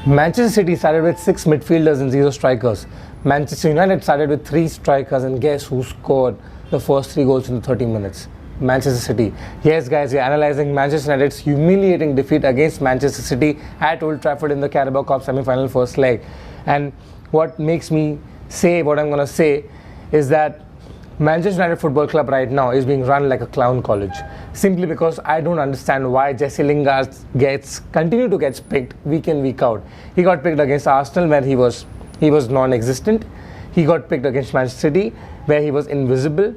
Manchester City started with 6 midfielders and 0 strikers. Manchester United started with 3 strikers, and guess who scored the first 3 goals in the 30 minutes? Manchester City. Yes, guys, we're analyzing Manchester United's humiliating defeat against Manchester City at Old Trafford in the Carabao Cup semi-final first leg. And what makes me say what I'm going to say is that Manchester United Football Club right now is being run like a clown college, simply because I don't understand why Jesse Lingard continue to get picked week in, week out. He got picked against Arsenal where he was non-existent. He got picked against Manchester City where he was invisible.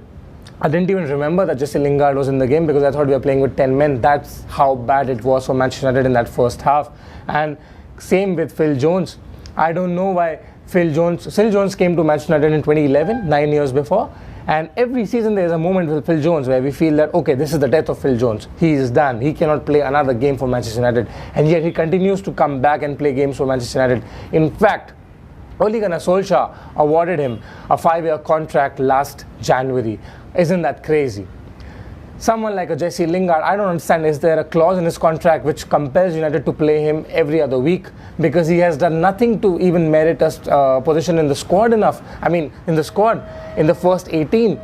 I didn't even remember that Jesse Lingard was in the game because I thought we were playing with 10 men. That's how bad it was for Manchester United in that first half. And same with Phil Jones. I don't know why Phil Jones came to Manchester United in 2011, 9 years before. And every season there is a moment with Phil Jones where we feel that, okay, this is the death of Phil Jones. He is done. He cannot play another game for Manchester United. And yet he continues to come back and play games for Manchester United. In fact, Ole Gunnar Solskjaer awarded him a 5-year contract last January. Isn't that crazy? Someone like a Jesse Lingard, I don't understand, is there a clause in his contract which compels United to play him every other week? Because he has done nothing to even merit a position in the squad enough. I mean, in the squad, in the first 18.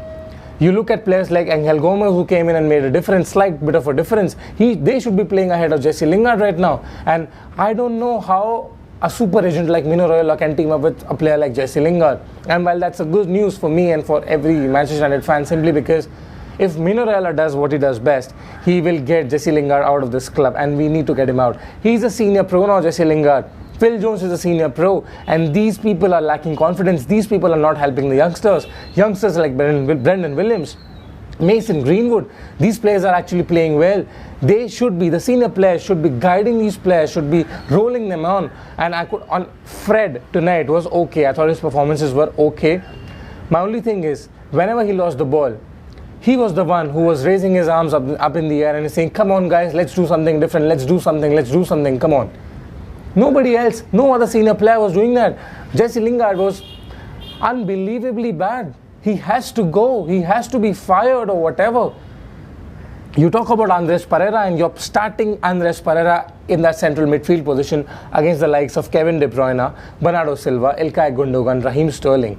You look at players like Angel Gomez who came in and made a difference, slight bit of a difference. They should be playing ahead of Jesse Lingard right now. And I don't know how a super agent like Mino Raiola can team up with a player like Jesse Lingard. And while that's a good news for me and for every Manchester United fan, simply because if Mino Raiola does what he does best, he will get Jesse Lingard out of this club, and we need to get him out. He's a senior pro now, Jesse Lingard. Phil Jones is a senior pro, and these people are lacking confidence. These people are not helping the youngsters. Youngsters like Brendan Williams, Mason Greenwood, these players are actually playing well. They should be, the senior players should be guiding these players, should be rolling them on. And on Fred tonight was okay. I thought his performances were okay. My only thing is, whenever he lost the ball, he was the one who was raising his arms up in the air and saying, come on guys, let's do something different, let's do something, come on. Nobody else, no other senior player was doing that. Jesse Lingard was unbelievably bad. He has to go, he has to be fired or whatever. You talk about Andres Pereira and you're starting Andres Pereira in that central midfield position against the likes of Kevin De Bruyne, Bernardo Silva, Ilkay Gundogan, Raheem Sterling.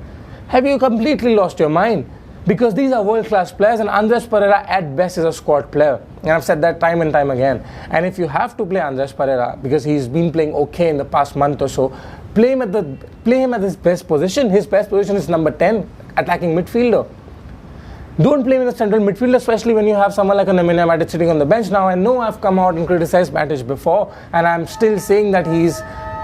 Have you completely lost your mind? Because these are world-class players, and Andres Pereira at best is a squad player. And I've said that time and time again. And if you have to play Andres Pereira, because he's been playing okay in the past month or so, play him at his best position. His best position is number 10, attacking midfielder. Don't play him in the central midfield, especially when you have someone like a Nemanja Matic sitting on the bench now. I know I've come out and criticized Matic before, and I'm still saying that he's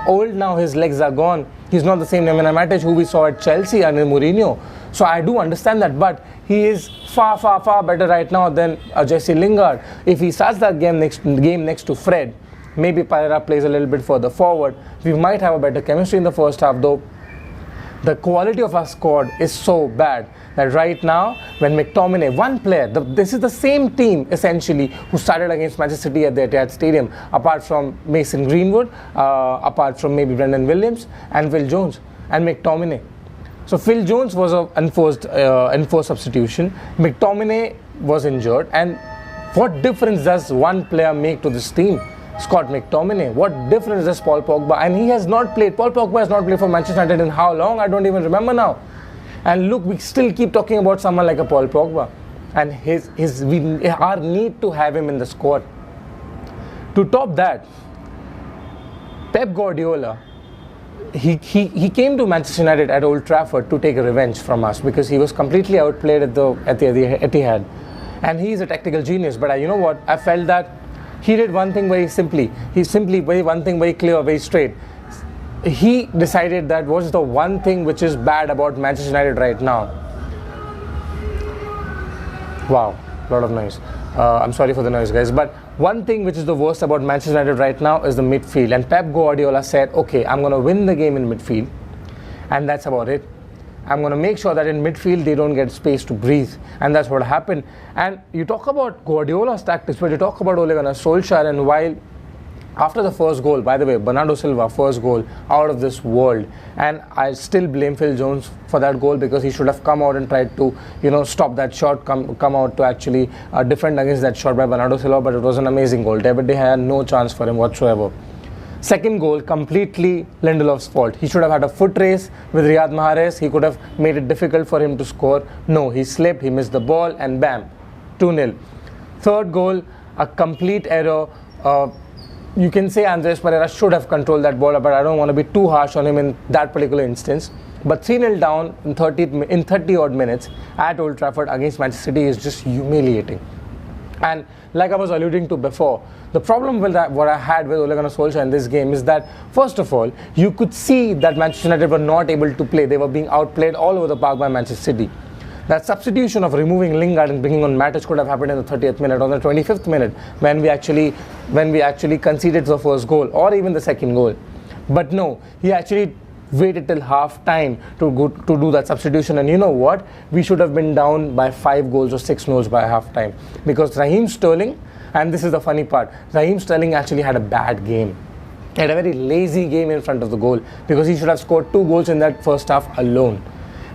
old now, his legs are gone. He's not the same Nemanja Matic who we saw at Chelsea under Mourinho. So I do understand that, but he is far, far, far better right now than Jesse Lingard. If he starts that game next to Fred, maybe Pereira plays a little bit further forward. We might have a better chemistry in the first half, though. The quality of our squad is so bad that right now, when McTominay, one player, this is the same team essentially who started against Manchester City at the Etihad Stadium, apart from Mason Greenwood, apart from maybe Brendan Williams and Phil Jones and McTominay. So Phil Jones was an enforced substitution. McTominay was injured, and what difference does one player make to this team? Scott McTominay. What difference does Paul Pogba? And he has not played. Paul Pogba has not played for Manchester United in how long? I don't even remember now. And look, we still keep talking about someone like a Paul Pogba, and our need to have him in the squad. To top that, Pep Guardiola, he came to Manchester United at Old Trafford to take a revenge from us because he was completely outplayed at the Etihad, and he's a tactical genius. But you know what? I felt that he did one thing very simply. He simply did one thing very clear, very straight. He decided that what's the one thing which is bad about Manchester United right now. Wow, a lot of noise. I'm sorry for the noise, guys. But one thing which is the worst about Manchester United right now is the midfield. And Pep Guardiola said, okay, I'm going to win the game in midfield. And that's about it. I'm going to make sure that in midfield they don't get space to breathe. And that's what happened. And you talk about Guardiola's tactics, but you talk about Ole Gunnar Solskjaer, and while after the first goal, by the way, Bernardo Silva, first goal, out of this world. And I still blame Phil Jones for that goal because he should have come out and tried to, stop that shot, come out to actually defend against that shot by Bernardo Silva, but it was an amazing goal. David De Gea had no chance for him whatsoever. Second goal, completely Lindelof's fault. He should have had a foot race with Riyad Mahrez. He could have made it difficult for him to score. No, he slipped, he missed the ball, and bam, 2-0. Third goal, a complete error. You can say Andres Pereira should have controlled that ball, but I don't want to be too harsh on him in that particular instance. But 3-0 down in 30 odd minutes at Old Trafford against Manchester City is just humiliating. And like I was alluding to before, the problem with that, what I had with Ole Gunnar Solskjaer in this game is that, first of all, you could see that Manchester United were not able to play. They were being outplayed all over the park by Manchester City. That substitution of removing Lingard and bringing on Matic could have happened in the 30th minute or the 25th minute when we actually conceded the first goal or even the second goal. But no, he actually waited till half time to do that substitution. And you know what? We should have been down by 5 goals or 6 goals by half time, because Raheem Sterling, and this is the funny part, Raheem Sterling actually had a bad game. He had a very lazy game in front of the goal, because he should have scored 2 goals in that first half alone.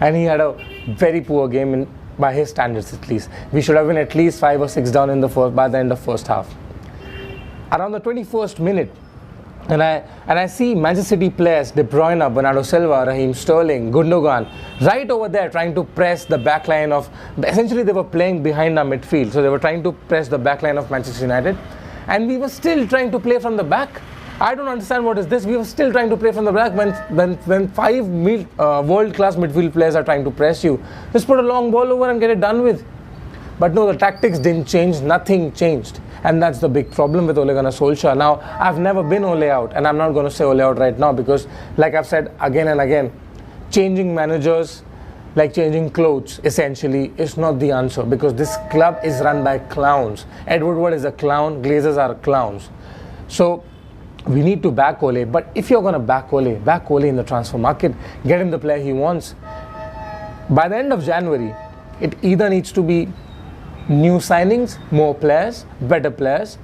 And he had a very poor game by his standards at least. We should have been at least 5 or 6 down by the end of first half. Around the 21st minute, and I see Manchester City players, De Bruyne, Bernardo Silva, Raheem Sterling, Gundogan, right over there trying to press the back line of, essentially they were playing behind our midfield, so they were trying to press the back line of Manchester United, and we were still trying to play from the back. I don't understand what is this. We were still trying to play from the back when 5 world-class midfield players are trying to press you. Just put a long ball over and get it done with. But no, the tactics didn't change, nothing changed. And that's the big problem with Ole Gunnar Solskjaer. Now, I've never been Ole out, and I'm not going to say Ole out right now, because like I've said again and again, changing managers, like changing clothes, essentially, is not the answer, because this club is run by clowns. Ed Woodward is a clown, Glazers are clowns. So, we need to back Ole, but if you're going to back Ole in the transfer market, get him the player he wants. By the end of January, it either needs to be new signings, more players, better players,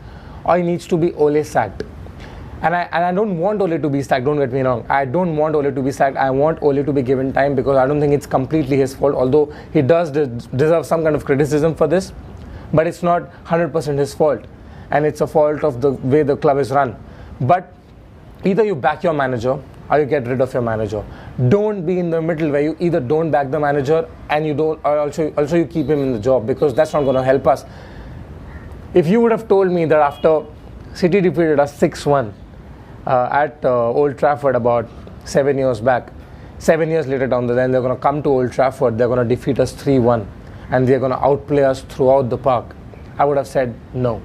or it needs to be Ole sacked. And I don't want Ole to be sacked, don't get me wrong. I don't want Ole to be sacked. I want Ole to be given time, because I don't think it's completely his fault, although he does deserve some kind of criticism for this, but it's not 100% his fault, and it's a fault of the way the club is run. But either you back your manager or you get rid of your manager. Don't be in the middle where you either don't back the manager and you don't, or also you keep him in the job, because that's not going to help us. If you would have told me that after City defeated us 6-1 at Old Trafford about 7 years back, 7 years later down the line, they're going to come to Old Trafford, they're going to defeat us 3-1, and they're going to outplay us throughout the park, I would have said no.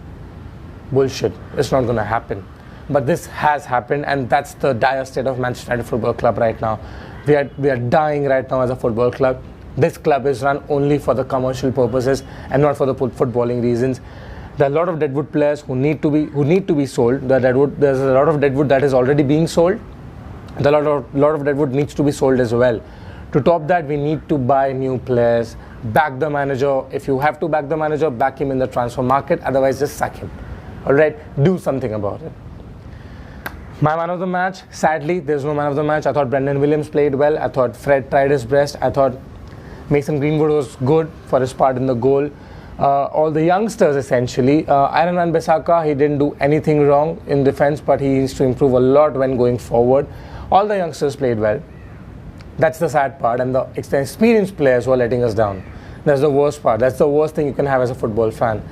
Bullshit. It's not going to happen. But this has happened, and that's the dire state of Manchester United Football Club right now. We are dying right now as a football club. This club is run only for the commercial purposes and not for the footballing reasons. There are a lot of deadwood players who need to be sold. There's a lot of deadwood that is already being sold. A lot of deadwood needs to be sold as well. To top that, we need to buy new players, back the manager. If you have to back the manager, back him in the transfer market. Otherwise, just sack him. All right, do something about it. My man of the match, sadly, there's no man of the match. I thought Brendan Williams played well. I thought Fred tried his best. I thought Mason Greenwood was good for his part in the goal. All the youngsters, essentially. Aaron Wan-Bissaka, he didn't do anything wrong in defense, but he needs to improve a lot when going forward. All the youngsters played well. That's the sad part, and the experienced players who are letting us down. That's the worst part. That's the worst thing you can have as a football fan.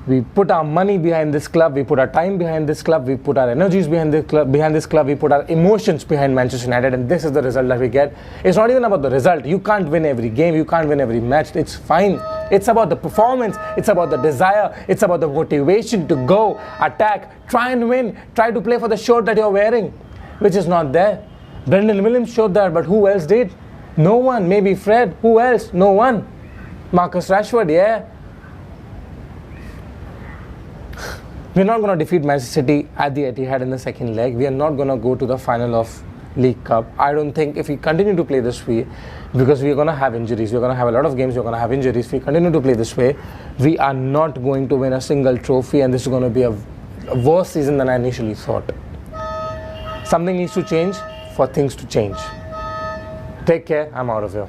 We put our money behind this club, we put our time behind this club, we put our energies behind this club, we put our emotions behind Manchester United, and this is the result that we get. It's not even about the result. You can't win every game, you can't win every match. It's fine. It's about the performance, it's about the desire, it's about the motivation to go, attack, try and win, try to play for the shirt that you're wearing, which is not there. Brendan Williams showed that, but who else did? No one. Maybe Fred. Who else? No one. Marcus Rashford, yeah. We're not going to defeat Manchester City at the Etihad in the second leg. We are not going to go to the final of League Cup. I don't think if we continue to play this way, because we're going to have injuries, we're going to have a lot of games, we're going to have injuries. If we continue to play this way, we are not going to win a single trophy, and this is going to be a worse season than I initially thought. Something needs to change for things to change. Take care. I'm out of here.